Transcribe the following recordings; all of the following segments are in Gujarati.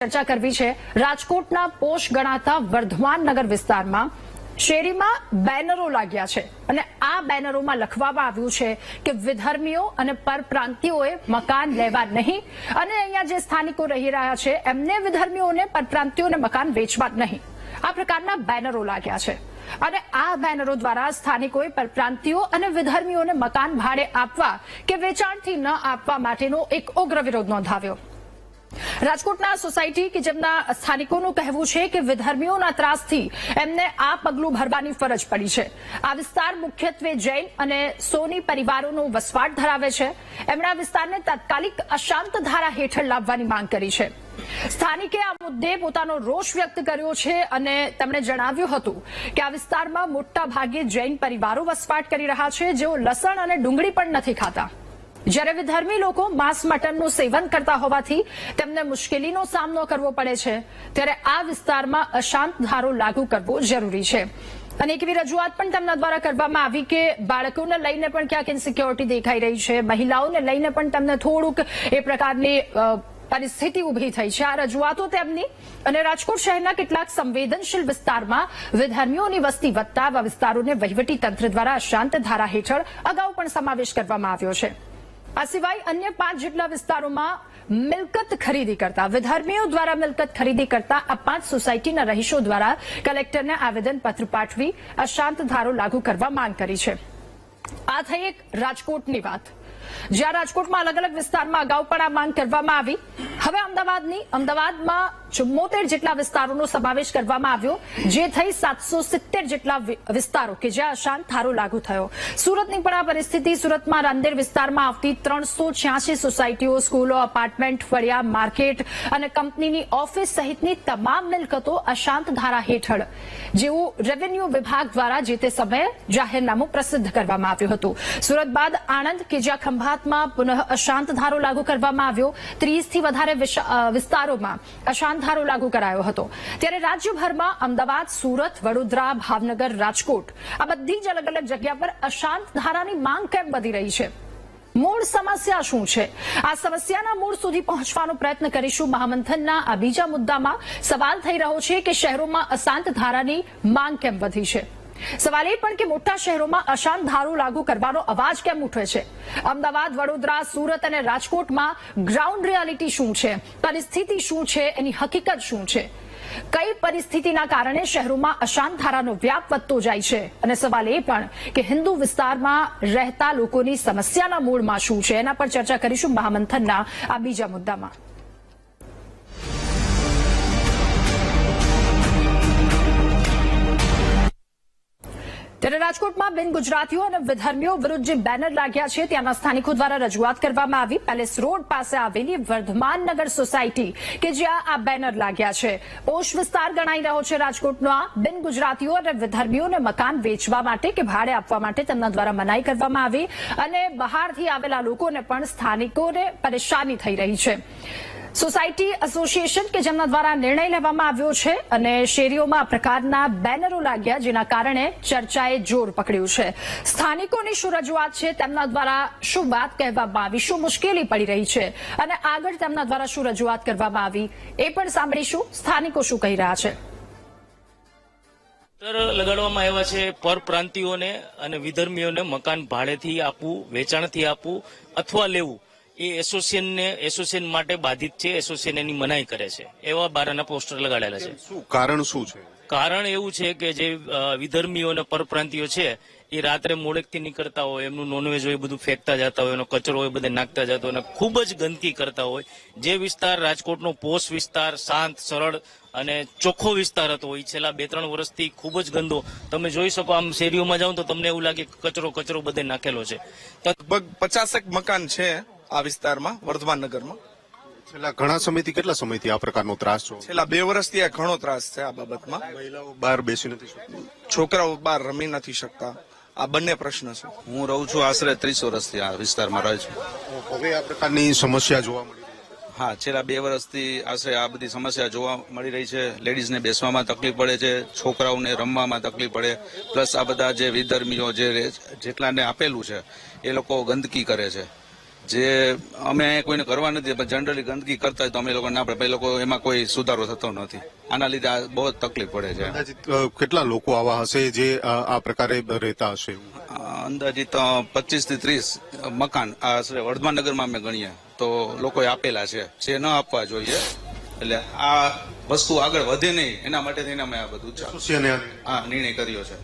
ચર્ચા કરવી છે। રાજકોટના પોશ ગણાતા વર્ધમાન નગર વિસ્તારમાં શેરીમાં બેનરો લાગ્યા છે અને આ બેનરોમાં લખવામાં આવ્યું છે કે વિધર્મીઓ અને પરપ્રાંતિયોએ મકાન લેવા નહીં અને અહીંયા જે સ્થાનિકો રહી રહ્યા છે એમને વિધર્મીઓને પરપ્રાંતિયોને મકાન વેચવા નહીં। આ પ્રકારના બેનરો લાગ્યા છે અને આ બેનરો દ્વારા સ્થાનિકોએ પરપ્રાંતિયો અને વિધર્મીઓને મકાન ભાડે આપવા કે વેચાણથી ન આપવા માટેનો એક ઉગ્ર વિરોધ નોંધાવ્યો। રાજકોટના સોસાયટી કે જેમના સ્થાનિકોનું કહેવું છે કે વિધર્મીઓના ત્રાસથી એમને આ પગલું ભરવાની ફરજ પડી છે। આ વિસ્તાર મુખ્યત્વે જૈન અને સોની પરિવારોનો વસવાટ ધરાવે છે। એમણે આ વિસ્તારને તાત્કાલિક અશાંત ધારા હેઠળ લાવવાની માંગ કરી છે। સ્થાનિકે આ મુદ્દે પોતાનો રોષ વ્યક્ત કર્યો છે અને તેમણે જણાવ્યું હતું કે આ વિસ્તારમાં મોટા ભાગે જૈન પરિવારો વસવાટ કરી રહ્યા છે જેઓ લસણ અને ડુંગળી પણ નથી ખાતા, જ્યારે વિધર્મી લોકો માંસ મટનનું સેવન કરતા હોવાથી તેમને મુશ્કેલીનો સામનો કરવો પડે છે। ત્યારે આ વિસ્તારમાં અશાંત ધારો લાગુ કરવો જરૂરી છે અને એક એવી રજૂઆત પણ તેમના દ્વારા કરવામાં આવી કે બાળકોને લઈને પણ ક્યાંક ઇન્સિક્યોરિટી દેખાઈ રહી છે, મહિલાઓને લઈને પણ તેમને થોડુંક એ પ્રકારની પરિસ્થિતિ ઉભી થઈ છે। આ રજૂઆતો તેમની અને રાજકોટ શહેરના કેટલાક સંવેદનશીલ વિસ્તારમાં વિધર્મીઓની વસ્તી વધતા આવા વિસ્તારોને વહીવટી તંત્ર દ્વારા અશાંત ધારા હેઠળ અગાઉ પણ સમાવેશ કરવામાં આવ્યો છે। આ સિવાય અન્ય 5 જેટલા વિસ્તારોમાં મિલકત ખરીદી કરતા વિધર્મીઓ દ્વારા મિલકત ખરીદી કરતા આ 5 સોસાયટીના રહીશો દ્વારા કલેક્ટરને આવેદનપત્ર પાઠવી અશાંત ધારો લાગુ કરવા માંગ કરી છે। આ થઈ એક રાજકોટની વાત, જ્યાં રાજકોટમાં અલગ અલગ વિસ્તારમાં અગાઉ પણ આ માંગ કરવામાં આવી। હવે અમદાવાદમાં 74 જેટલા વિસ્તારોનો સમાવેશ કરવામાં આવ્યો, જે થઈ 770 જેટલા વિસ્તારો કે જ્યાં અશાંત ધારો લાગુ થયો। સુરતની પણ આ પરિસ્થિતિ, સુરતમાં રાંદેર વિસ્તારમાં આવતી 386 સોસાયટીઓ, સ્કૂલો, અપાર્ટમેન્ટ, ફળિયા, માર્કેટ અને કંપનીની ઓફિસ સહિતની તમામ મિલકતો અશાંત ધારા હેઠળ જેવું રેવન્યુ વિભાગ દ્વારા જે તે સમયે જાહેરનામું પ્રસિદ્ધ કરવામાં આવ્યું હતું। સુરત બાદ આણંદ કે જ્યાં ખંભાતમાં પુનઃ અશાંત ધારો લાગુ કરવામાં આવ્યો, 30 થી વધારે વિસ્તારોમાં અશાંત ધારો લાગુ કરાયો હતો। ત્યારે રાજ્યભરમાં અમદાવાદ, સુરત, વડોદરા, ભાવનગર, રાજકોટ આ બધી જ અલગ અલગ જગ્યા પર અશાંત ધારાની માંગ કેમ વધી રહી છે? મૂળ સમસ્યા શું છે? આ સમસ્યાના મૂળ સુધી પહોંચવાનો પ્રયત્ન કરીશું। મહામંથનના આ બીજા મુદ્દામાં સવાલ થઈ રહ્યો છે કે શહેરોમાં અશાંત ધારાની માંગ કેમ વધી છે? સવાલ એ પણ કે મોટા શહેરોમાં અશાંત ધારો લાગુ કરવાનો અવાજ કેમ ઉઠે છે? અમદાવાદ, વડોદરા, સુરત અને રાજકોટમાં ગ્રાઉન્ડ રિયાલિટી શું છે? પરિસ્થિતિ શું છે? એની હકીકત શું છે? કઈ પરિસ્થિતિના કારણે શહેરોમાં અશાંત ધારાનો વ્યાપ વધતો જાય છે? અને સવાલ એ પણ કે હિન્દુ વિસ્તારમાં રહેતા લોકોની સમસ્યાના મૂળમાં શું છે? એના પર ચર્ચા કરીશું મહામંથનના આ બીજા મુદ્દામાં। ત્યારે રાજકોટમાં બિન ગુજરાતીઓ અને વિધર્મીઓ વિરુદ્ધ જે બેનર લાગ્યા છે ત્યાંના સ્થાનિકો દ્વારા રજૂઆત કરવામાં આવી। પેલેસ રોડ પાસે આવેલી વર્ધમાન નગર સોસાયટી કે જ્યાં આ બેનર લાગ્યા છે, પોશ વિસ્તાર ગણાઈ રહ્યો છે રાજકોટનો। આ બિન ગુજરાતીઓ અને વિધર્મીઓને મકાન વેચવા માટે કે ભાડે આપવા માટે તેમના દ્વારા મનાઈ કરવામાં આવી અને બહારથી આવેલા લોકોને પણ સ્થાનિકોને પરેશાની થઈ રહી છે। સોસાયટી એસોસિએશન કે જેમના દ્વારા નિર્ણય લેવામાં આવ્યો છે અને શેરીઓમાં આ પ્રકારના બેનરો લાગ્યા, જેના કારણે ચર્ચાએ જોર પકડ્યું છે। સ્થાનિકોની શું રજૂઆત છે, તેમના દ્વારા શું વાત કહેવામાં આવી, શું મુશ્કેલી પડી રહી છે અને આગળ તેમના દ્વારા શું રજૂઆત કરવામાં આવી એ પણ સાંભળીશું। સ્થાનિકો શું કહી રહ્યા છે? લગાડવામાં આવ્યા છે પરપ્રાંતિયોને અને વિધર્મીઓને મકાન ભાડેથી આપવું, વેચાણથી આપવું અથવા લેવું એ એસોસિએશન માટે બાધિત છે। એસોસિએશન એની મનાઈ કરે છે, એવા બારાના પોસ્ટર લગાડેલા છે। શું કારણ શું છે? કારણ એવું છે કે જે વિધર્મીઓ અને પરપ્રાંતિયો છે એ રાત્રે મોડેકથી નીકળતા હોય, એમનું નોનવેજ હોય બધું ફેંકતા જતા હોય, એનો કચરો હોય બધે નાખતા જતા હોય અને ખૂબ જ ગંદકી કરતા હોય। જે વિસ્તાર રાજકોટનો પોશ વિસ્તાર, શાંત, સરળ અને ચોખ્ખો વિસ્તાર હતો એ છેલ્લા 2-3 વર્ષથી ખૂબ જ ગંદો, તમે જોઈ શકો આમ શેરીઓમાં જાઓ તો તમને એવું લાગે કચરો બધે નાખેલો છે। લગભગ 50 મકાન છે આ વિસ્તારમાં, વર્ધમાન નગરમાં। છેલ્લા ઘણા સમયથી, કેટલા સમયથી આ પ્રકારનો ત્રાસ છે? છેલ્લા 2 વર્ષથી આ ઘણો ત્રાસ છે આ બાબતમાં। મહિલાઓ બહાર બેસી નથી શકતી, છોકરાઓ બહાર રમી નથી શકતા, આ બંને પ્રશ્ન છે। હું રહું છું આશરે 30 વર્ષથી આ વિસ્તારમાં રહું છું। હવે આ પ્રકારની સમસ્યા જોવા મળી રહી છે? હા, છેલ્લા 2 વર્ષથી આશરે આ બધી સમસ્યા જોવા મળી રહી છે। લેડીઝને બેસવામાં તકલીફ પડે છે, છોકરાઓને રમવામાં તકલીફ પડે, પ્લસ આ બધા જે વિધર્મીઓ જેટલાને આપેલું છે એ લોકો ગંદકી કરે છે। જે અમે કોઈને કરવા નથી, પણ જનરલી ગંદકી કરતા હોય તો અમે લોકો ના પડે, એ લોકો એમાં કોઈ સુધારો થતો નથી. આના લીધે આ બહુ જ તકલીફ પડે છે. અંદાજિત કેટલા લોકો આવા હશે જે આ પ્રકારે રહેતા હશે? અંદાજિત 25 થી 30 મકાન આશરે વર્ધમાન નગરમાં અમે ગણીએ તો લોકોએ આપેલા છે, જે ન આપવા જોઈએ. એટલે આ વસ્તુ આગળ વધે નહીં એના માટે થઈને અમે આ બધું નિર્ણય કર્યો છે.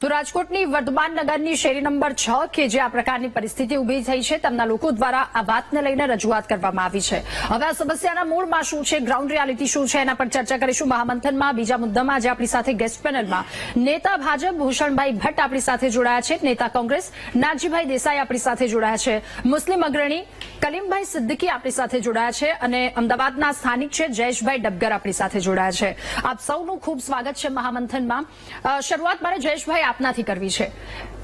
તો રાજકોટની વર્ધમાન નગરની શેરી નંબર 6 કે જે આ પ્રકારની પરિસ્થિતિ ઉભી થઈ છે, તેમના લોકો દ્વારા આ વાતને લઈને રજૂઆત કરવામાં આવી છે. હવે આ સમસ્યાના મૂળમાં શું છે, ગ્રાઉન્ડ રિયાલિટી શું છે, એના પર ચર્ચા કરીશું મહામંથનમાં. બીજા મુદ્દામાં આજે આપણી સાથે ગેસ્ટ પેનલમાં નેતા ભાજપ ભૂષણભાઈ ભટ્ટ આપણી સાથે જોડાયા છે, નેતા કોંગ્રેસ નાનજીભાઈ દેસાઈ આપણી સાથે જોડાયા છે, મુસ્લિમ અગ્રણી કલીમભાઈ સિદ્દીકી આપણી સાથે જોડાયા છે અને અમદાવાદના સ્થાનિક છે જયેશભાઈ ડબગર આપણી સાથે જોડાયા છે. આપ સૌનું ખૂબ સ્વાગત છે મહામંથનમાં. શરૂઆત મારે જયેશભાઈ આપનાથી કરવી છે.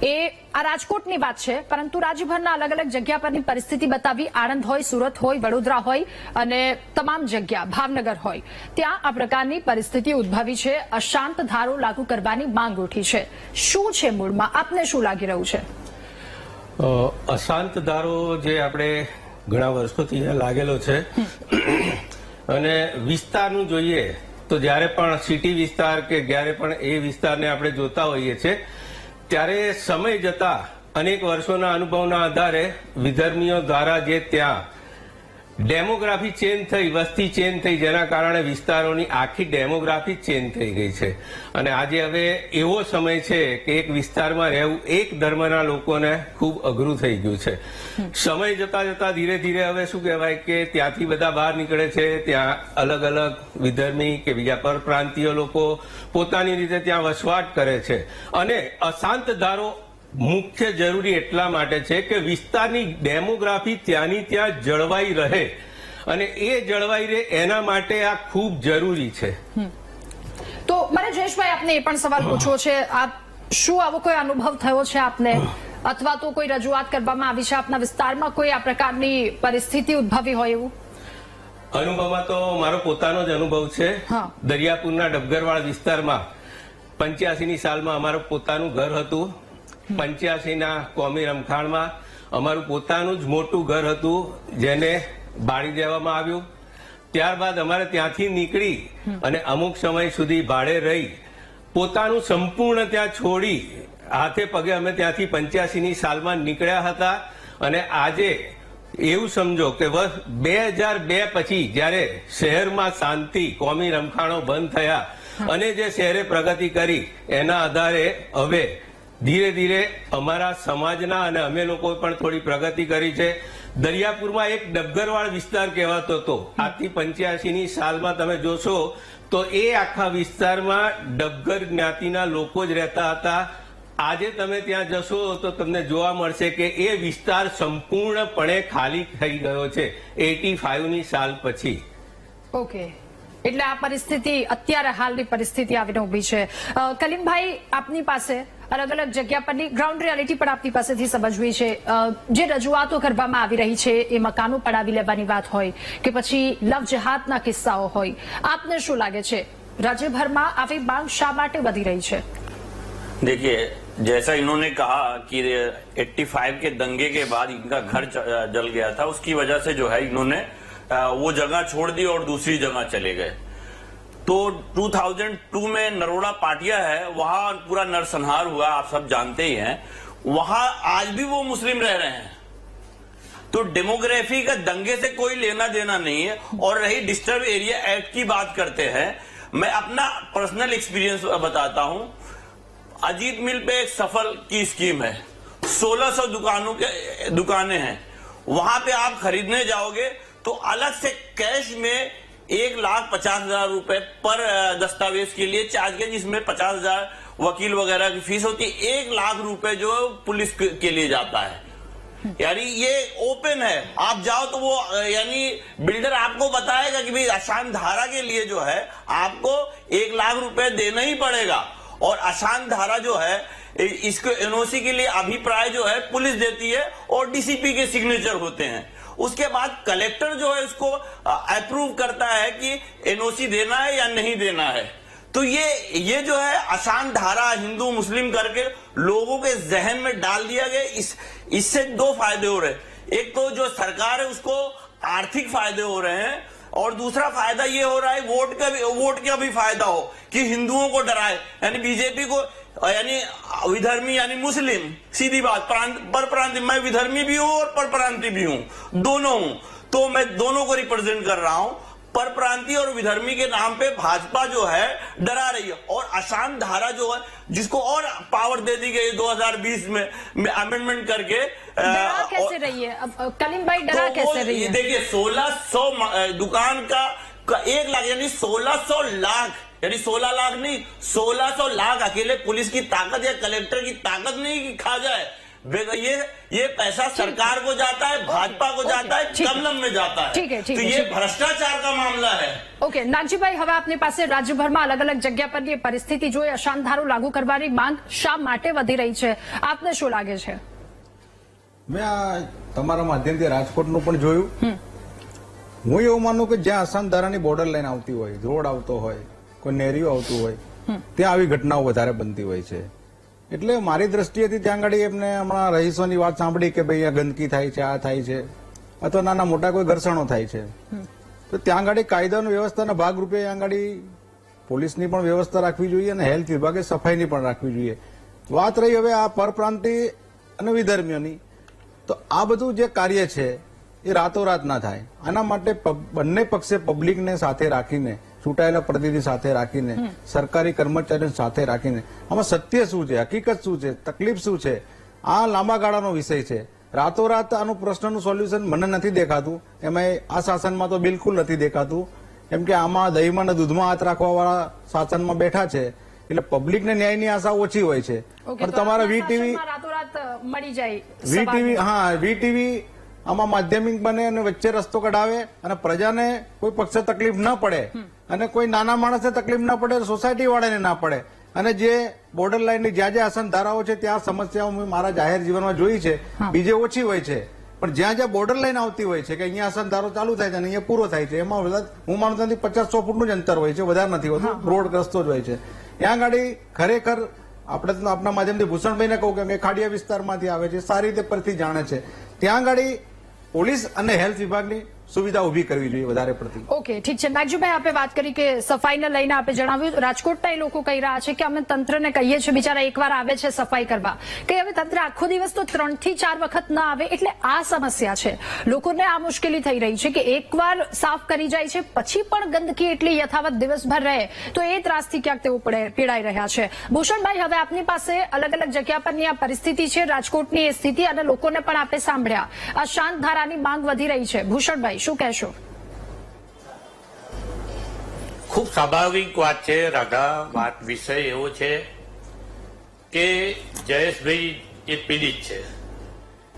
એ આ રાજકોટની વાત છે, પરંતુ રાજ્યભરના અલગ અલગ જગ્યા પરની પરિસ્થિતિ બતાવી. આણંદ હોય, સુરત હોય, વડોદરા હોય અને તમામ જગ્યા ભાવનગર હોય, ત્યાં આ પ્રકારની પરિસ્થિતિ ઉદ્ભવી છે. અશાંત ધારો લાગુ કરવાની માંગ ઉઠી છે. શું છે મૂળમાં? આપને શું લાગી રહ્યું છે? અશાંત ધારો જે આપણે ઘણા વર્ષોથી લાગેલો છે અને વિસ્તારનું જોઈએ તો જ્યારે પણ સિટી વિસ્તાર કે જ્યારે પણ એ વિસ્તારને આપણે જોતા હોઈએ છીએ ત્યારે સમય જતા અનેક વર્ષોના અનુભવના આધારે વિધર્મીઓ દ્વારા જે ત્યાં ડેમોગ્રાફી ચેન્જ થઈ, વસ્તી ચેન્જ થઈ, જેના કારણે વિસ્તારોની આખી ડેમોગ્રાફી ચેન્જ થઈ ગઈ છે. અને આજે હવે એવો સમય છે કે એક વિસ્તારમાં રહેવું એક ધર્મના લોકોને ખૂબ અઘરું થઈ ગયું છે. સમય જતા જતા ધીરે ધીરે હવે શું કહેવાય કે ત્યાંથી બધા બહાર નીકળે છે. ત્યાં અલગ અલગ વિધર્મી કે બીજા પરપ્રાંતીય લોકો પોતાની રીતે ત્યાં વસવાટ કરે છે અને અશાંત ધારો મુખ્ય જરૂરી એટલા માટે છે કે વિસ્તારની ડેમોગ્રાફી ત્યાંની ત્યાં જળવાઈ રહે અને એ જળવાઈ રહે એના માટે આ ખૂબ જરૂરી છે. તો મારે જયેશભાઈ આપને એ પણ સવાલ પૂછવો છે, આપ શું આવો કોઈ અનુભવ થયો છે આપને, અથવા તો કોઈ રજૂઆત કરવામાં આવી છે આપના વિસ્તારમાં, કોઈ આ પ્રકારની પરિસ્થિતિ ઉદ્ભવી હોય એવું? અનુભવમાં તો મારો પોતાનો જ અનુભવ છે. દરિયાપુરના ડબગરવાડ વિસ્તારમાં 85ની સાલમાં અમારું પોતાનું ઘર હતું. 85ના કોમી રમખાણમાં અમારું પોતાનું જ મોટું ઘર હતું જેને બાળી દેવામાં આવ્યું. ત્યારબાદ અમારે ત્યાંથી નીકળી અને અમુક સમય સુધી ભાડે રહી પોતાનું સંપૂર્ણ ત્યાં છોડી હાથે પગે અમે ત્યાંથી 85ની સાલમાં નીકળ્યા હતા. અને આજે એવું સમજો કે વર્ષ 2002 પછી જ્યારે શહેરમાં શાંતિ, કોમી રમખાણો બંધ થયા અને જે શહેરે પ્રગતિ કરી એના આધારે હવે ધીરે ધીરે અમારા સમાજના અને અમે લોકો પણ થોડી પ્રગતિ કરી છે. દરિયાપુરમાં એક ડબગરવાડ વિસ્તાર કહેવાતો હતો. આજથી 85ની સાલમાં તમે જોશો તો એ આખા વિસ્તારમાં ડબગર જ્ઞાતિના લોકો જ રહેતા હતા. આજે તમે ત્યાં જશો તો તમને જોવા મળશે કે એ વિસ્તાર સંપૂર્ણપણે ખાલી થઈ ગયો છે 85ની સાલ પછી. ઓકે, એટલે આ પરિસ્થિતિ અત્યારે હાલની પરિસ્થિતિ આવીને ઉભી છે. કલીમભાઈ, આપની પાસે અલગ અલગ જગ્યા પરની ગ્રાઉન્ડ રિયાલિટી પણ આપની પાસેથી સમજવી છે. જે રજૂઆતો કરવામાં આવી રહી છે એ મકાનો પડાવી લેવાની વાત હોય કે પછી લવ જેહાદના કિસ્સાઓ હોય, આપને શું લાગે છે રાજ્યભરમાં આવી માંગ શા માટે વધી રહી છે? देखिए, जैसा इन्होंने कहा कि 85 के दंगे के बाद इनका घर जल गया था, उसकी वजह से जो है इन्होंने वो जगह छोड़ दी और दूसरी जगह चले गए. तो 2002 में नरोड़ा पाटिया है, वहां पूरा नरसंहार हुआ, आप सब जानते ही हैं. वहां आज भी वो मुस्लिम रह रहे हैं. तो डेमोग्राफी का दंगे से कोई लेना देना नहीं है. और रही डिस्टर्ब एरिया एक्ट की बात करते हैं, मैं अपना पर्सनल एक्सपीरियंस बताता हूं. अजीत मिल पे एक सफल की स्कीम है, 1600 दुकानें हैं. वहां पे आप खरीदने जाओगे तो अलग से कैश में 1,50,000 रुपए पर दस्तावेज के लिए चार्ज किया, जिसमें 50,000 वकील वगैरह की फीस होती है. 1 लाख रुपए जो पुलिस के लिए जाता है. यानी ये ओपन है, आप जाओ तो वो यानी बिल्डर आपको बताएगा कि भाई अशांत धारा के लिए जो है आपको 1 लाख रुपए देना ही पड़ेगा. और अशांत धारा जो है इसको एनओसी के लिए अभिप्राय जो है पुलिस देती है और डीसीपी के सिग्नेचर होते हैं. उसके बाद कलेक्टर जो है उसको अप्रूव करता है कि एनओसी देना है या नहीं देना है. तो ये जो है अशांत धारा हिंदू मुस्लिम करके लोगों के जहन में डाल दिया गया. इससे 2 फायदे हो रहे. एक तो जो सरकार है उसको आर्थिक फायदे हो रहे हैं और दूसरा फायदा ये हो रहा है वोट का भी फायदा हो कि हिंदुओं को डराए, यानी बीजेपी को, यानी विधर्मी यानी मुस्लिम, सीधी बात, पर प्रांतीय, मैं विधर्मी भी हूं और पर प्रांतीय भी हूं, दोनों हूं, तो मैं दोनों को रिप्रेजेंट कर रहा हूं। पर प्रांतीय और विधर्मी के नाम पे भाजपा जो है डरा रही है और आसान धारा जो है जिसको और पावर दे दी गई 2020 में अमेंडमेंट करके। डरा कैसे रही है अब कलीम भाई, डरा कैसे रही है? देखिए 1600 दुकान का 1 लाख यानी 1600 लाख, यानी 16 लाख नहीं 1600 लाख अकेले पुलिस की ताकत या कलेक्टर की ताकत नहीं कि खा जाए। ये पैसा सरकार को जाता है, भाजपा को जाता है, कमलम में जाता है। ठीक है, ठीक तो है, ये ठीक है। भ्रष्टाचार का मामला है। ઓકે નાગજીભાઈ, હવે આપની પાસે રાજ્યભરમાં અલગ અલગ જગ્યા પરની પરિસ્થિતિ જોઈ અશાંત ધારો લાગુ કરવાની માંગ શા માટે વધી રહી છે, આપને શું લાગે છે? મેં આ તમારા માધ્યમથી રાજકોટનું પણ જોયું. હું એવું માનું કે જ્યાં અશાંત ધારાની બોર્ડર લાઈન આવતી હોય, રોડ આવતો હોય, કોઈ નેરીઓ આવતું હોય, ત્યાં આવી ઘટનાઓ વધારે બનતી હોય છે. એટલે મારી દ્રષ્ટિએથી ત્યાં આગળ એમને હમણાં રહીશોની વાત સાંભળી કે ભાઈ આ ગંદકી થાય છે, આ થાય છે, અથવા નાના મોટા કોઈ ઘર્ષણો થાય છે, તો ત્યાં આગળ કાયદાની વ્યવસ્થાના ભાગરૂપે ત્યાં આગળ પોલીસની પણ વ્યવસ્થા રાખવી જોઈએ અને હેલ્થ વિભાગે સફાઈની પણ રાખવી જોઈએ. વાત રહી હવે આ પરપ્રાંતીય અને વિધર્મીઓની, તો આ બધું જે કાર્ય છે એ રાતોરાત ના થાય. આના માટે બંને પક્ષે પબ્લિકને સાથે રાખીને, ચૂંટાયેલા પ્રતિનિધિ સાથે રાખીને, સરકારી કર્મચારીઓ સાથે રાખીને આમાં સત્ય શું છે, હકીકત શું છે, તકલીફ શું છે, આ લાંબા ગાળાનો વિષય છે. રાતોરાત આનું પ્રશ્નનું સોલ્યુશન મને નથી દેખાતું, એમાં આ શાસનમાં તો બિલકુલ નથી દેખાતું. કેમ કે આમાં દહીંમાં અને દૂધમાં હાથ રાખવા વાળા શાસનમાં બેઠા છે, એટલે પબ્લિકને ન્યાયની આશા ઓછી હોય છે. પણ તમારા વીટીવી રાતોરાત મળી જાય, વીટીવી હા વીટીવી આમાં માધ્યમિક બને અને વચ્ચે રસ્તો કઢાવે અને પ્રજાને કોઈ પક્ષે તકલીફ ન પડે અને કોઈ નાના માણસને તકલીફ ન પડે, સોસાયટી વાળાને ના પડે. અને જે બોર્ડર લાઈનની જ્યાં જ્યાં અસંત ધારાઓ છે ત્યાં સમસ્યાઓ મેં મારા જાહેર જીવનમાં જોઈ છે, બીજે ઓછી હોય છે. પણ જ્યાં જ્યાં બોર્ડર લાઈન આવતી હોય છે કે અહીંયા અસંત ધારો ચાલુ થાય છે અને અહીંયા પૂરો થાય છે, એમાં હું માનું ત્યાંથી 50-100 ફૂટનું જ અંતર હોય છે, વધારે નથી હોતું, રોડ રસ્તો જ હોય છે. ત્યાં ગાડી ખરેખર આપણે તો આપણા માધ્યમથી ભૂષણભાઈને કહું કે ખાડિયા વિસ્તારમાંથી આવે છે, સારી રીતે પરથી જાણે છે, ત્યાં ગાડી પોલીસ અને હેલ્થ વિભાગની સુવિધા ઉભી કરવી જોઈએ વધારે પડતી. ઓકે, ઠીક છે. નાગજીભાઈ, આપે વાત કરી કે સફાઈને લઈને આપે જણાવ્યું, રાજકોટના એ લોકો કહી રહ્યા છે કે અમે તંત્રને કહીએ છીએ, બિચારા એકવાર આવે છે સફાઈ કરવા, કે હવે તંત્ર આખો દિવસ તો 3 થી 4 વખત ના આવે, એટલે આ સમસ્યા છે. લોકોને આ મુશ્કેલી થઈ રહી છે કે એકવાર સાફ કરી જાય છે પછી પણ ગંદકી એટલી યથાવત દિવસભર રહે, તો એ ત્રાસથી ક્યાંક તેઓ પીડાઈ રહ્યા છે. ભૂષણભાઈ, હવે આપની પાસે અલગ અલગ જગ્યા પરની આ પરિસ્થિતિ છે, રાજકોટની એ સ્થિતિ, અને લોકોને પણ આપે સાંભળ્યા, આ શાંત ધારાની માંગ વધી રહી છે. ભૂષણભાઈ, શું કહેશો? ખૂબ સ્વાભાવિક વાત છે રાધા. વિષય એવો છે કે જયેશભાઈ એ પીડિત છે,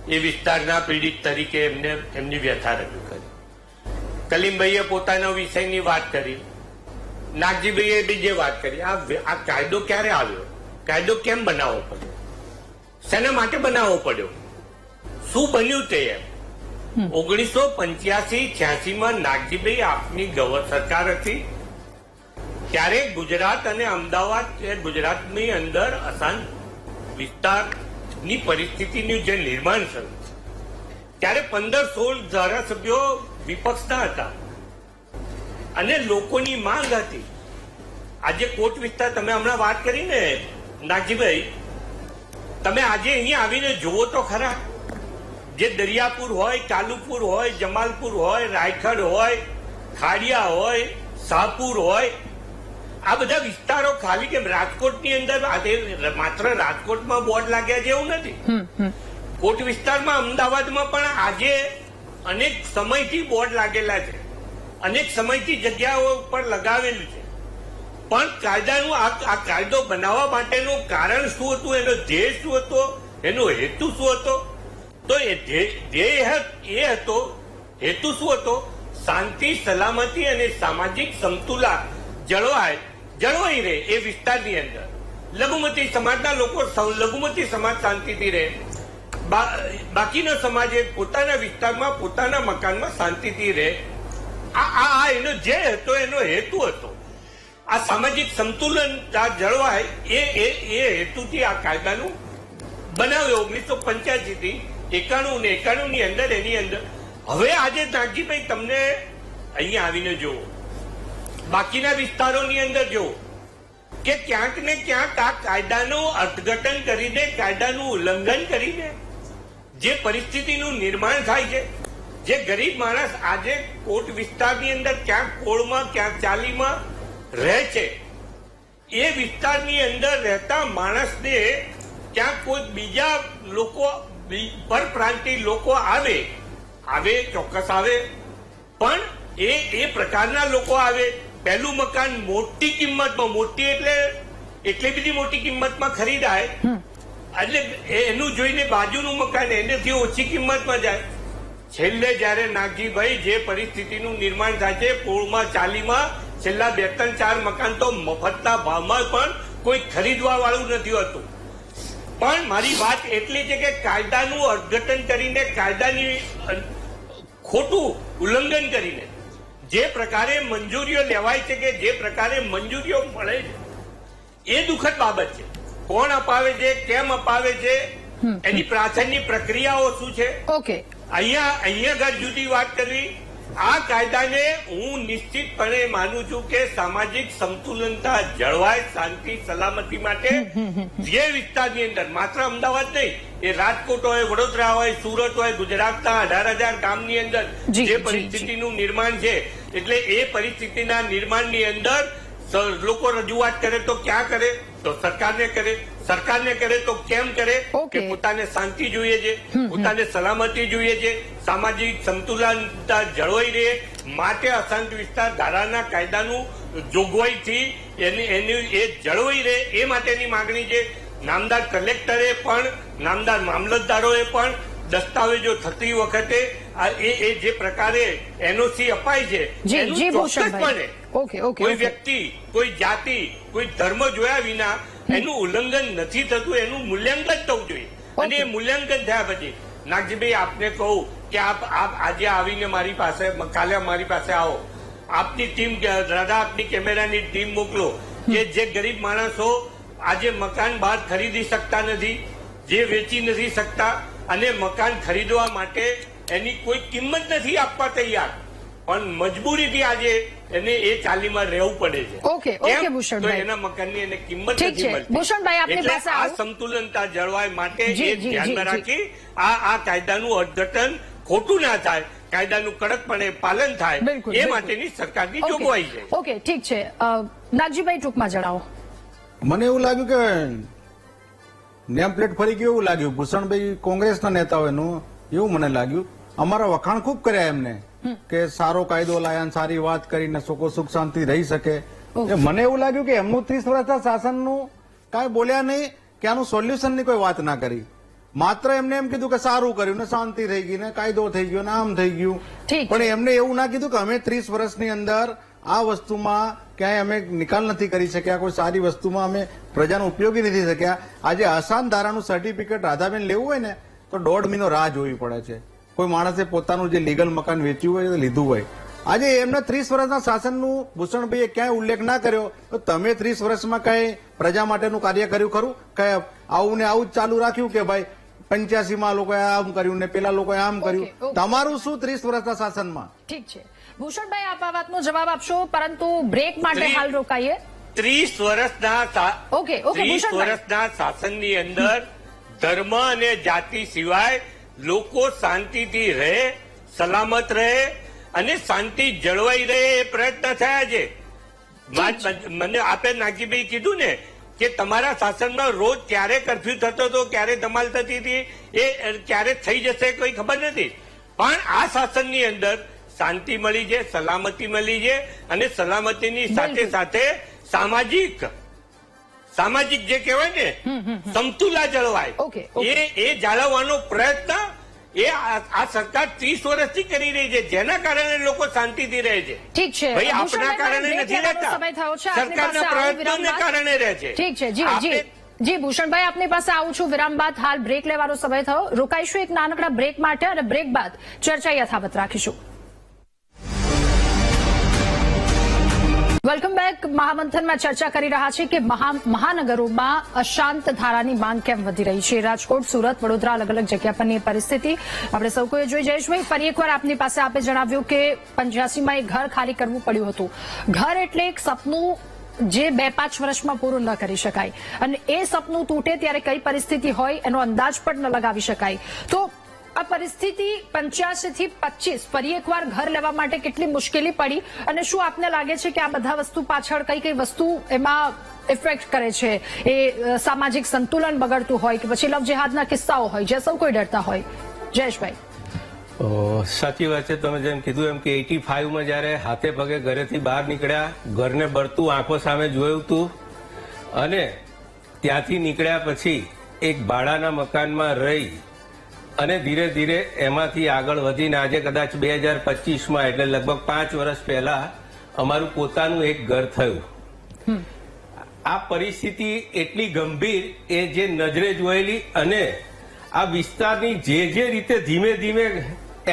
એ વિસ્તારના પીડિત તરીકે એમની વ્યથા રજૂ કરી. કલીમભાઈએ પોતાના વિષયની વાત કરી, નાગજીભાઈએ બીજી વાત કરી. આ કાયદો ક્યારે આવ્યો, કાયદો કેમ બનાવવો પડ્યો, શેના માટે બનાવવો પડ્યો, શું બન્યું તે? 1985-86 નાગજીભાઈ આપની સરકાર હતી, ત્યારે ગુજરાત અને અમદાવાદ ગુજરાતની અંદર અશાંત વિસ્તારની પરિસ્થિતિનું જે નિર્માણ થયું, ત્યારે 15-16 ધારાસભ્યો વિપક્ષના હતા અને લોકોની માંગ હતી. આજે કોટ વિસ્તાર તમે હમણાં વાત કરી ને નાગજીભાઈ, તમે આજે અહીંયા આવીને જુઓ તો ખરા, જે દરિયાપુર હોય, કાલુપુર હોય, જમાલપુર હોય, રાયખડ હોય, ખાડિયા હોય, શાહપુર હોય, આ બધા વિસ્તારો ખાલી કેમ રાજકોટની અંદર માત્ર રાજકોટમાં બોર્ડ લાગ્યા છે એવું નથી. કોટ વિસ્તારમાં અમદાવાદમાં પણ આજે અનેક સમયથી બોર્ડ લાગેલા છે, અનેક સમયથી જગ્યાઓ ઉપર લગાવેલું છે. પણ કાયદાનું આ કાયદો બનાવવા માટેનું કારણ શું હતું, એનો ધ્યેય શું હતો, એનો હેતુ શું હતો? તો એ ધ્યેય એ હતો, હેતુ શું હતો? શાંતિ, સલામતી અને સામાજિક સમતુલા જળવાઈ રહે એ વિસ્તારની અંદર. લઘુમતી સમાજના લોકો, લઘુમતી સમાજ શાંતિથી રહે, બાકીનો સમાજ પોતાના વિસ્તારમાં, પોતાના મકાનમાં શાંતિથી રહે. આ એનો જે હતો, એનો હેતુ હતો. આ સામાજિક સંતુલન જળવાય એ હેતુથી આ કાયદાનું બનાવ્યો 1985 થી 91 ને 91 ની અંદર એની અંદર હવે આજે નાગજીભાઈ તમને અહીંયા આવીને જુઓ, બાકીના વિસ્તારોની અંદર જુઓ કે ક્યાંક ને ક્યાંક આ કાયદાનું અર્થઘટન કરીને, કાયદાનું ઉલ્લંઘન કરીને જે પરિસ્થિતિનું નિર્માણ થાય છે, જે ગરીબ માણસ આજે કોટ વિસ્તારની અંદર ક્યાંક કોળમાં ક્યાંક ચાલીમાં રહે છે, એ વિસ્તારની અંદર રહેતા માણસને ક્યાંક કોઈ બીજા લોકો, પરપ્રાંતીય લોકો આવે ચોક્કસ આવે, પણ એ પ્રકારના લોકો આવે, પહેલું મકાન મોટી કિંમતમાં, મોટી એટલે એટલી બધી મોટી કિંમતમાં ખરીદાય, એટલે એનું જોઈને બાજુનું મકાન એનાથી ઓછી કિંમતમાં જાય. છેલ્લે જયારે નાગજીભાઈ જે પરિસ્થિતિનું નિર્માણ થાય છે, પોળમાં ચાલીમાં છેલ્લા 2-3-4 મકાન તો મફતના ભાવમાં પણ કોઈ ખરીદવા વાળું નથી હોતું. પણ મારી વાત એટલી છે કે કાયદાનું અર્થઘટન કરીને, કાયદાની ખોટું ઉલ્લંઘન કરીને જે પ્રકારે મંજૂરીઓ લેવાય છે, કે જે પ્રકારે મંજૂરીઓ મળે છે, એ દુઃખદ બાબત છે. કોણ અપાવે છે, કેમ અપાવે છે, એની પ્રાથમિક પ્રક્રિયાઓ શું છે, ઓકે, અહીંયા ઘર જુદી વાત કરવી. આ કાયદાને હું નિશ્ચિતપણે માનું છું કે સામાજિક સંતુલનતા જળવાય, શાંતિ સલામતી માટે જે વિસ્તારની અંદર, માત્ર અમદાવાદ નહીં, એ રાજકોટ હોય, વડોદરા હોય, સુરત હોય, ગુજરાતના 18,000 ગામની અંદર જે પરિસ્થિતિનું નિર્માણ છે, એટલે એ પરિસ્થિતિના નિર્માણની અંદર લોકો રજૂઆત કરે તો ક્યાં કરે? તો સરકારને કરે. સરકારને કરે તો કેમ કરે? કે પોતાને શાંતિ જોઈએ છે, પોતાને સલામતી જોઈએ છે, સામાજિક સંતુલનતા જળવાઈ રહે, માટે અશાંત વિસ્તાર ધારાના કાયદાનું જોગવાઈથી એની એ જળવાઈ રહે, એ માટેની માંગણી છે. નામદાર કલેક્ટરે પણ, નામદાર મામલતદારોએ પણ દસ્તાવેજો થતી વખતે એ જે પ્રકારે એનઓસી અપાય છે, એનું ચોક્કસપણે કોઈ વ્યક્તિ, કોઈ જાતિ, કોઈ ધર્મ જોયા વિના એનું ઉલ્લંઘન નથી થતું, એનું મૂલ્યાંકન થવું જોઈએ. અને એ મૂલ્યાંકન થયા પછી નાગજીભાઈ આપને કહું કે આપ આજે આવીને મારી પાસે, કાલે મારી પાસે આવો, આપની ટીમ, દાદા આપની કેમેરાની ટીમ મોકલો, કે જે ગરીબ માણસો આજે મકાન બહાર ખરીદી શકતા નથી, જે વેચી નથી શકતા, અને મકાન ખરીદવા માટે એની કોઈ કિંમત નથી આપવા તૈયાર, પણ મજબૂરીથી આજે એને એ ચાલીમાં રહેવું પડે છે. ઓકે ભૂષણભાઈ, એના મકાનની એને કિંમત નથી મળતી. ભૂષણભાઈ, આપની પાસે આ સંતુલનતા જળવાય માટે એ ધ્યાનમાં રાખી આ કાયદાનું અર્થઘટન ખોટું ના થાય, કાયદાનું કડકપણે પાલન થાય, એ માટેની સરકારની જોગવાઈ છે. ઓકે, ઠીક છે. નાગજીભાઈ, ટૂંકમાં જણાવો. મને એવું લાગ્યું કે નેમ પ્લેટ ફરી ગયું એવું લાગ્યું. ભૂષણભાઈ કોંગ્રેસના નેતાઓ એનું એવું મને લાગ્યું. અમારા વખાણ ખૂબ કર્યા એમને કે સારો કાયદો લાયા, સારી વાત કરીને લોકો સુખ શાંતિ રહી શકે. મને એવું લાગ્યું કે એમનું 30 વર્ષના શાસનનું કાંઈ બોલ્યા નહીં, કે આનું સોલ્યુશનની કોઈ વાત ના કરી. માત્ર એમને એમ કીધું કે સારું કર્યું ને શાંતિ થઈ ગઈ ને કાયદો થઈ ગયો ને આમ થઈ ગયું. પણ એમને એવું ના કીધું કે અમે 30 વર્ષની અંદર આ વસ્તુમાં ક્યાંય અમે નિકાલ નથી કરી શક્યા, કોઈ સારી વસ્તુમાં અમે પ્રજાનો ઉપયોગી નથી શક્યા. આજે આસાન ધારાનું સર્ટિફિકેટ રાધાબેન લેવું હોય ને તો 1.5 મહિનો રાહ જોવી પડે છે. કોઈ માણસે પોતાનું જે લીગલ મકાન વેચ્યું હોય, લીધું હોય. આજે એમના 30 વર્ષના શાસનનું ભૂષણભાઈએ ક્યાંય ઉલ્લેખ ના કર્યો, તો તમે 30 વર્ષમાં કઈ પ્રજા માટેનું કાર્ય કર્યું ખરું? કે આવું ને આવું જ ચાલુ રાખ્યું કે ભાઈ 85માં લોકોએ આમ કર્યું ને પેલા લોકોએ આમ કર્યું? તમારું શું 30 વર્ષના શાસનમાં? ઠીક છે ભૂષણભાઈ, આપ આ વાતનો જવાબ આપશો, પરંતુ બ્રેક માટે હાલ રોકાઈએ. 30 વર્ષના શાસનની અંદર ધર્મ અને જાતિ સિવાય લોકો શાંતિથી રહે, સલામત રહે અને શાંતિ જળવાઈ રહે, એ પ્રયત્ન થયા છે. મને આપે નાગજીભાઈ કીધું ને કે તમારા શાસનમાં રોજ ક્યારે કર્ફ્યુ થતો હતો, ક્યારે ધમાલ થતી હતી, એ ક્યારે થઈ જશે કોઈ ખબર નથી. પણ આ શાસનની અંદર શાંતિ મળી છે, સલામતી મળી છે, અને સલામતીની સાથે સાથે સામાજિક જે કહેવાય ને સમતુલા જળવાય, એ જાળવવાનો પ્રયત્ન એ આ સરકાર 30 વર્ષથી કરી રહી છે, જેના કારણે લોકો શાંતિથી રહે છે. ઠીક છે, ભાઈ આપણા કારણે નથી રહેતા, સરકારના પ્રયત્નોને કારણે રહે છે. ઠીક છે, જી ભૂષણભાઈ, આપની પાસે આવું છું વિરામ બાદ. હાલ બ્રેક લેવાનો સમય થયો, રોકાઈશું એક નાનકડા બ્રેક માટે, અને બ્રેક બાદ ચર્ચા યથાવત રાખીશું. Welcome back. મહામંથનમાં ચર્ચા કરી રહ્યા છે કે મહાનગરોમાં અશાંત ધારાની માંગ કેમ વધી રહી છે. રાજકોટ, સુરત, વડોદરા અલગ અલગ જગ્યા પરની પરિસ્થિતિ આપણે સૌ કોઈએ જોઈ. જયેશભાઈ, ફરી એકવાર આપની પાસે આપે જણાવ્યું કે 85માં એક ઘર ખાલી કરવું પડ્યું હતું. ઘર એટલે એક સપનું જે 2-5 વર્ષમાં પૂરું ન કરી શકાય, અને એ સપનું તૂટે ત્યારે કઈ પરિસ્થિતિ હોય એનો અંદાજ પણ ન લગાવી શકાય. તો આ પરિસ્થિતિ 85 થી 25 ફરી એકવાર ઘર લેવા માટે કેટલી મુશ્કેલી પડી, અને શું આપને લાગે છે કે આ બધા વસ્તુ પાછળ કઈ કઈ વસ્તુ એમાં ઇફેક્ટ કરે છે? એ સામાજિક સંતુલન બગડતું હોય કે પછી લવ જેહાદના કિસ્સાઓ હોય જે સૌ કોઈ ડરતા હોય? જયેશભાઈ, સાચી વાત છે. તમે જેમ કીધું એમ કે 85માં જયારે હાથે પગે ઘરેથી બહાર નીકળ્યા, ઘરને બળતું આંખો સામે જોયું હતું, અને ત્યાંથી નીકળ્યા પછી એક ભાડાના મકાનમાં રહી અને ધીરે ધીરે એમાંથી આગળ વધીને આજે કદાચ 2025માં એટલે લગભગ 5 વર્ષ પહેલા અમારું પોતાનું એક ઘર થયું. આ પરિસ્થિતિ એટલી ગંભીર, એ જે નજરે જોયેલી, અને આ વિસ્તારની જે રીતે ધીમે ધીમે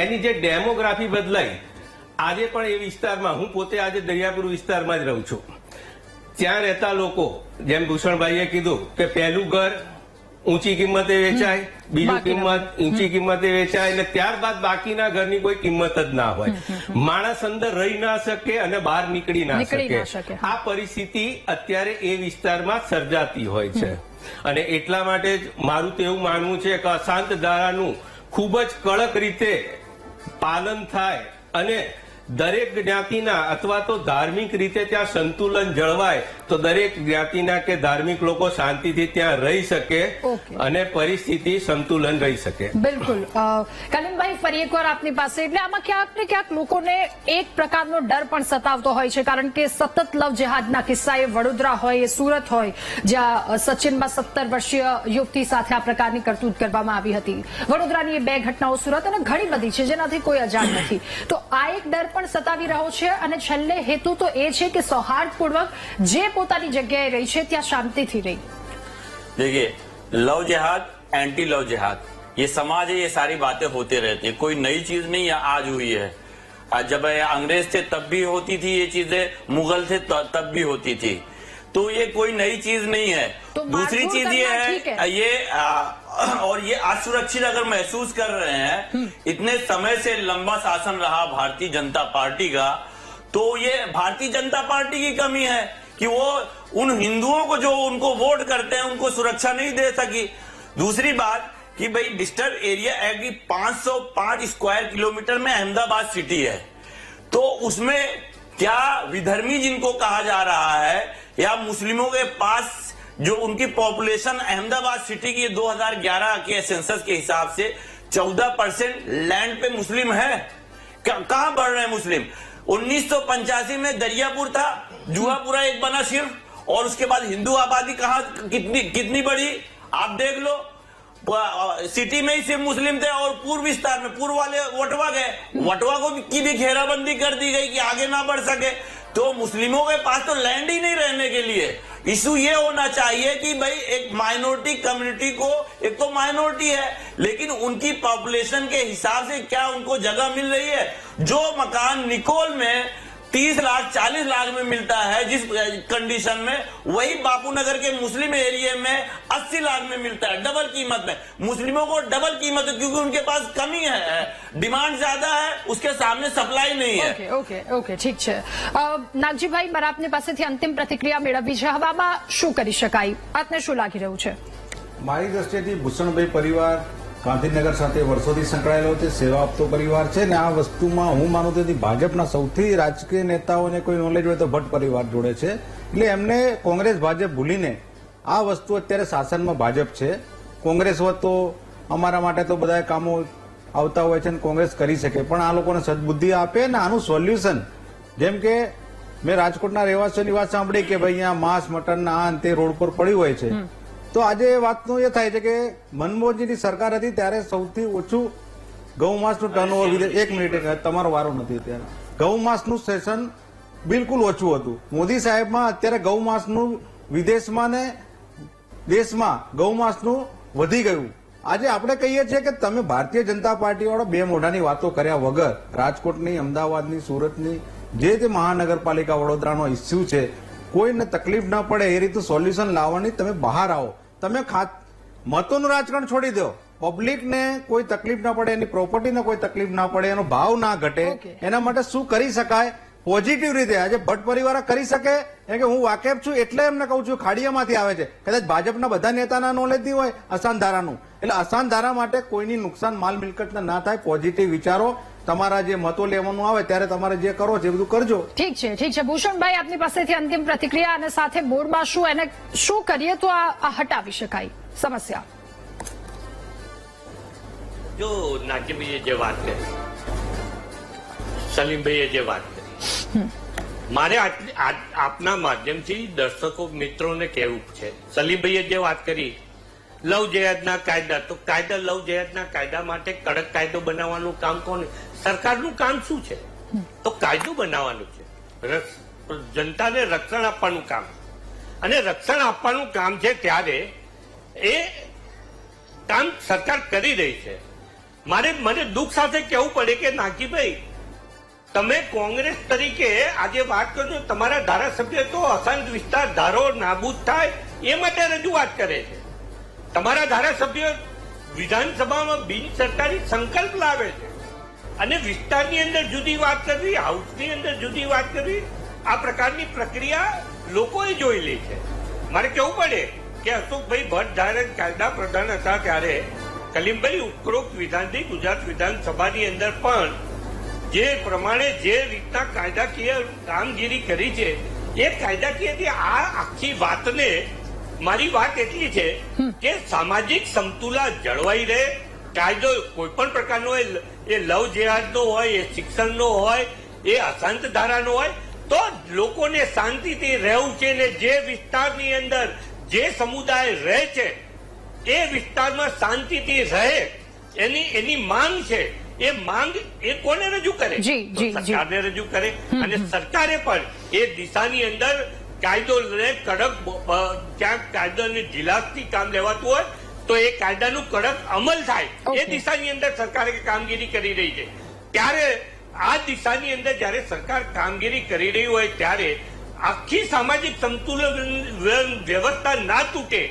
એની જે ડેમોગ્રાફી બદલાઈ, આજે પણ એ વિસ્તારમાં, હું પોતે આજે દરિયાપુર વિસ્તારમાં જ રહું છું, ત્યાં રહેતા લોકો, જેમ ભૂષણભાઈએ કીધું કે પહેલું ઘર ઊંચી કિંમતે વેચાય, બીજું કિંમત ઊંચી કિંમતે વેચાય, અને ત્યારબાદ બાકીના ઘરની કોઈ કિંમત જ ના હોય. માણસ અંદર રહી ના શકે અને બહાર નીકળી ના શકે. આ પરિસ્થિતિ અત્યારે એ વિસ્તારમાં સર્જાતી હોય છે, અને એટલા માટે જ મારું તો એવું માનવું છે કે અશાંત ધારાનું ખૂબ જ કડક રીતે પાલન થાય, અને દરેક જ્ઞાતિના અથવા તો ધાર્મિક રીતે ત્યાં સંતુલન જળવાય, તો દરેક જ્ઞાતિના કે ધાર્મિક લોકો શાંતિથી ત્યાં રહી શકે અને પરિસ્થિતિ સંતુલન રહી શકે. બિલકુલ. કલીમભાઈ, ફરી એકવાર આપની પાસે. એટલે આમાં ક્યાંક ને ક્યાંક લોકોને એક પ્રકારનો ડર પણ સતાવતો હોય છે, કારણ કે સતત લવ જેહાદના કિસ્સા, એ વડોદરા હોય, એ સુરત હોય, જ્યાં સચિનમાં 17 વર્ષીય યુવતી સાથે આ પ્રકારની કરતૂત કરવામાં આવી હતી. વડોદરાની એ 2 ઘટનાઓ, સુરત, અને ઘણી બધી છે જેનાથી કોઈ અજાણ નથી. તો આ એક ડર પણ સતાવી રહ્યો છે, અને છેલ્લે હેતુ તો એ છે કે સૌહાર્દપૂર્વક જે પોતાની જગ્યાએ રહી છે ત્યાં શાંતિથી રહી. देखिए, लव जिहाद, एंटी लव जिहाद, ये समाज है, ये सारी बातें होते रहती है, कोई नई चीज नहीं है, आज हुई है. जब अंग्रेज थे तब भी होती थी ये चीजें, मुगल थे तब भी होती थी, तो ये कोई नई चीज नहीं है. तो दूसरी चीज ये है, ये और ये असुरक्षित अगर महसूस कर रहे हैं, इतने समय से लंबा शासन रहा भारतीय जनता पार्टी का, तो ये भारतीय जनता पार्टी की कमी है कि वो उन हिंदुओं को जो उनको वोट करते हैं उनको सुरक्षा नहीं दे सकी. दूसरी बात कि भाई डिस्टर्ब एरिया एक्ट की 505 स्क्वायर किलोमीटर में अहमदाबाद सिटी है, तो उसमें क्या विधर्मी जिनको कहा जा रहा है, या मुस्लिमों के पास जो उनकी पॉपुलेशन अहमदाबाद सिटी की 2011 के सेंसस के हिसाब से 14% लैंड पे मुस्लिम है. कहां बढ़ रहे हैं मुस्लिम? 1985 में दरियापुर था, जुहापुरा एक बना सिर्फ, और उसके बाद हिंदू आबादी कहां कितनी बढ़ी आप देख लो. सिटी में ही सिर्फ मुस्लिम थे, और पूर्व विस्तार में पूर्व वाले वटवा गए, वटवा को की भी घेराबंदी कर दी गई कि आगे ना बढ़ सके. तो मुस्लिमों के पास तो लैंड ही नहीं रहने के लिए. इशू ये होना चाहिए कि भाई एक माइनॉरिटी कम्युनिटी को, एक तो माइनॉरिटी है लेकिन उनकी पॉपुलेशन के हिसाब से क्या उनको जगह मिल रही है? जो मकान निकोल में 30 लाख 40 लाख में मिलता है जिस कंडीशन में, वही बापूनगर के मुस्लिम एरिया में 80 लाख में मिलता है, डबल कीमत में. मुस्लिमों को डबल कीमत है क्योंकि उनके पास कमी है, डिमांड ज्यादा है, उसके सामने सप्लाई नहीं है. ઓકે, ઠીક છે. નાગજીભાઈ, મારા આપની પાસેથી અંતિમ પ્રતિક્રિયા મેળવવી છે. હવે આમાં શું કરી શકાય? આપને શું લાગી રહ્યું છે? મારી દ્રષ્ટિએથી ભૂષણભાઈ પરિવાર ગાંધીનગર સાથે વર્ષોથી સંકળાયેલો છે, સેવા આપતો પરિવાર છે, ને આ વસ્તુમાં હું માનું તો ભાજપના સૌથી રાજકીય નેતાઓને કોઈ નોલેજ હોય તો ભટ્ટ પરિવાર જોડે છે. એટલે એમને કોંગ્રેસ ભાજપ ભૂલીને આ વસ્તુ, અત્યારે શાસનમાં ભાજપ છે, કોંગ્રેસ હોત તો અમારા માટે તો બધા કામો આવતા હોય છે અને કોંગ્રેસ કરી શકે, પણ આ લોકોને સદબુદ્ધિ આપે ને આનું સોલ્યુશન, જેમ કે મેં રાજકોટના રહેવાસીઓની વાત સાંભળી કે ભાઈ અહીંયા માંસ મટન આ અંતે રોડ પર પડ્યું હોય છે, તો આજે વાતનું એ થાય છે કે મનમોહનજીની સરકાર હતી ત્યારે સૌથી ઓછું ગૌમાંસનું ટર્નઓવર, એક મિનિટ તમારો વારો નથી, ત્યારે ગૌમાંસનું સેશન બિલકુલ ઓછું હતું. મોદી સાહેબમાં અત્યારે ગૌમાંસનું વિદેશમાં ને દેશમાં ગૌમાંસનું વધી ગયું. આજે આપણે કહીએ છીએ કે તમે ભારતીય જનતા પાર્ટી વાળો બે મોઢાની વાતો કર્યા વગર રાજકોટની, અમદાવાદની, સુરતની જે તે મહાનગરપાલિકા વડોદરાનો ઇસ્યુ છે, કોઈને તકલીફ ના પડે એ રીતનું સોલ્યુશન લાવવાની તમે બહાર આવો. તમે મતોનું રાજકારણ છોડી દો. પબ્લિકને કોઈ તકલીફ ના પડે, એની પ્રોપર્ટીને કોઈ તકલીફ ના પડે, એનો ભાવ ના ઘટે, એના માટે શું કરી શકાય પોઝિટિવ રીતે. આજે ભટ્ટ પરિવાર કરી શકે કે હું વાકેફ છું એટલે એમને કહું છું, ખાડીયામાંથી આવે છે. કદાચ ભાજપના બધા નેતાના નોલેજ નહીં હોય અસાન ધારાનું, એટલે અસાન ધારા માટે કોઈની નુકસાન માલ મિલકત ના થાય. પોઝિટિવ વિચારો, તમારા જે મતો લેવાનું આવે ત્યારે તમારે જે કરો છે એ બધું કરજો. ઠીક છે ભૂષણભાઈ, આપની પાસેથી અંતિમ પ્રતિક્રિયા અને સાથે બોર્ડમાં શું કરીએ તો આ હટાવી શકાય સમસ્યા? જો નાકીભાઈએ જે વાત કરી, સલીમભાઈએ જે વાત કરી, મારે આપના માધ્યમથી દર્શકો મિત્રોને કહેવું છે. સલીમભાઈએ જે વાત કરી લવ જેહાદના કાયદા, તો લવ જેહાદના કાયદા માટે કડક કાયદો બનાવવાનું કામ કોને? સરકારનું કામ શું છે? તો કાયદો બનાવવાનું છે, જનતાને રક્ષણ આપવાનું કામ. અને રક્ષણ આપવાનું કામ છે ત્યારે એ કામ સરકાર કરી રહી છે. મને દુઃખ સાથે કહેવું પડે કે નાકીભાઈ, તમે કોંગ્રેસ તરીકે આજે વાત કરજો, તમારા ધારાસભ્ય તો અશાંત વિસ્તાર ધારો નાબૂદ થાય એ માટે રજૂઆત કરે છે. તમારા ધારાસભ્ય વિધાનસભામાં બિન સરકારી સંકલ્પ લાવે છે અને વિસ્તારની અંદર જુદી વાત કરવી, હાઉસની અંદર જુદી વાત કરવી, આ પ્રકારની પ્રક્રિયા લોકોએ જોઈ લી છે. મારે કહેવું પડે કે અશોકભાઈ ભટ્ટ જ્યારે કાયદા પ્રધાન હતા ત્યારે કલીમભાઈ ઉપરોક્ત વિધાનથી ગુજરાત વિધાનસભાની અંદર પણ જે પ્રમાણે જે રીતના કાયદાકીય કામગીરી કરી છે, એ કાયદાકીયથી આ આખી વાતને, મારી વાત એટલી છે કે સામાજિક સમતુલા જળવાઈ રહે. કાયદો કોઈ પણ પ્રકારનો એ લવ જેહાદનો હોય, એ શિક્ષણનો હોય, એ અશાંત ધારાનો હોય, તો લોકોને શાંતિથી રહેવું છે. ને જે વિસ્તારની અંદર જે સમુદાય રહે છે એ વિસ્તારમાં શાંતિથી રહે, એની માંગ છે. એ માંગ એ કોને રજૂ કરે? સરકારને રજૂ કરે. અને સરકારે પણ એ દિશાની અંદર કાયદો કડક, ક્યાંક કાયદાની ઢીલાસથી કામ લેવાતું હોય તો એ કાયદાનું કડક અમલ થાય એ દિશાની અંદર સરકારે કામગીરી કરી રહી છે. ત્યારે આ દિશાની અંદર જયારે સરકાર કામગીરી કરી રહી હોય ત્યારે આખી સામાજિક સંતુલન વ્યવસ્થા ના તૂટે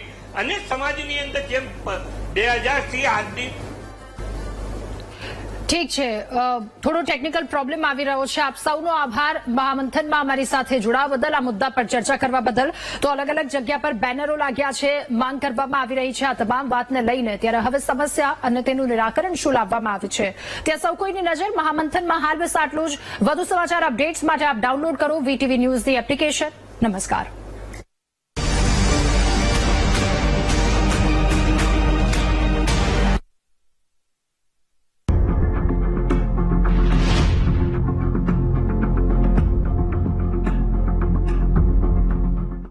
અને સમાજની અંદર જેમ 2000થી આજની. ઠીક છે, થોડો ટેકનિકલ પ્રોબ્લેમ આવી રહ્યો છે. આપ સૌનો આભાર મહામંથનમાં અમારી સાથે જોડાવા બદલ, આ મુદ્દા પર ચર્ચા કરવા બદલ. તો અલગ અલગ જગ્યા પર બેનરો લાગ્યા છે, માંગ કરવામાં આવી રહી છે આ તમામ વાતને લઈને. ત્યારે હવે સમસ્યા અને તેનું નિરાકરણ શું લાવવામાં આવ્યું છે ત્યાં સૌ કોઈની નજર મહામંથનમાં. હાલ બસ આટલું જ. વધુ સમાચાર અપડેટ્સ માટે આપ ડાઉનલોડ કરો VTV ન્યૂઝની એપ્લિકેશન. નમસ્કાર.